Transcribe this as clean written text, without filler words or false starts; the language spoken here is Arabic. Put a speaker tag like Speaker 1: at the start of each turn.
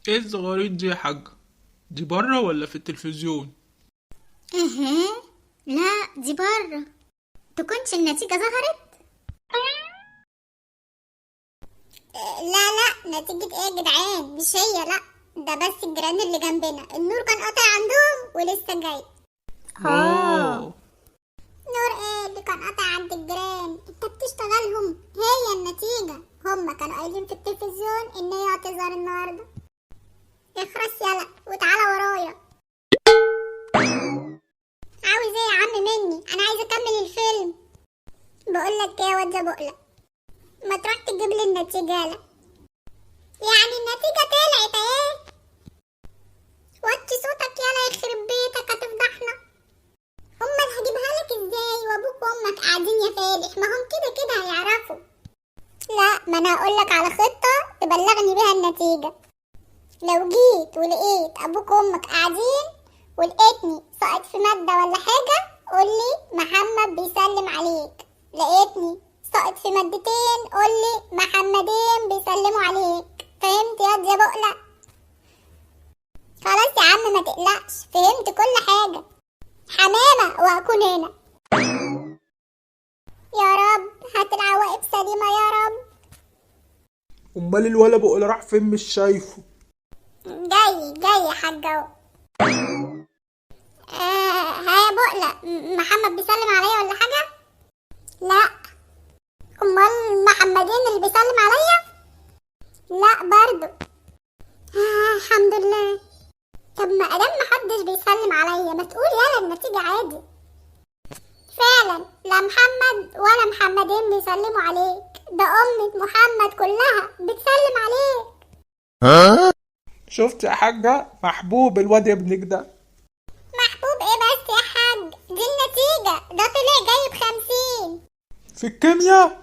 Speaker 1: ايه الزغاريد دي يا حاجة؟ دي بره ولا في التلفزيون؟
Speaker 2: اها. لا، دي بره. تكونش النتيجة ظهرت. لا لا، نتيجة ايه يا جدعان؟ مش هي، لا. ده بس الجيران اللي جنبنا النور كان قاطع عندهم ولسه جاي.
Speaker 1: اه.
Speaker 2: نور ايه اللي كان قاطع عند الجيران؟ انت بتشتغلهم. هي النتيجة. هما كانوا قايلين في التلفزيون ان هي هتظهر النهاردة. اخرس يلا وتعالى ورايا. عاوز ايه يا عم مني؟ انا عايزة اكمل الفيلم. بقولك ايه يا واد بقولك، ما تروح تجيب لي النتيجة يلا. يعني النتيجة طلعت اهي. وطي صوتك يلا يخرب بيتك هتفضحنا. امال هجيبها لك ازاي وابوك وامك قاعدين يا فالح؟ ما هم كده كده هيعرفوا. لا، ما انا هقولك على خطة تبلغني بيها النتيجة. لو جيت ولقيت ابوك وامك قاعدين ولقيتني سقط في مادة ولا حاجة، قولي محمد بيسلم عليك. لقيتني سقط في مادتين، قولي محمدين بيسلموا عليك. فهمت يا بقلة؟ خلاص يا عم ما تقلقش، فهمت كل حاجة. حمامة وهكون هنا. يا رب هات العواقب سليمة يا رب.
Speaker 1: امال الولا بقول راح فين مش شايفه؟
Speaker 2: جاي جاي يا حاجة. ها يا بقلة، محمد بيسلم عليا ولا حاجة؟ لا. امال محمدين اللي بيسلم عليا؟ لا برضو. الحمد لله. طب ما ادام محدش بيسلم عليا ما تقول يلا النتيجة عادي. فعلا لا محمد ولا محمدين بيسلموا عليك، ده أمة محمد كلها بتسلم عليك.
Speaker 1: شفت يا حاجة؟ محبوب الواد ابنك ده.
Speaker 2: محبوب ايه بس يا حاج؟ دي النتيجة، ده طلع جايب 50.
Speaker 1: في الكيمياء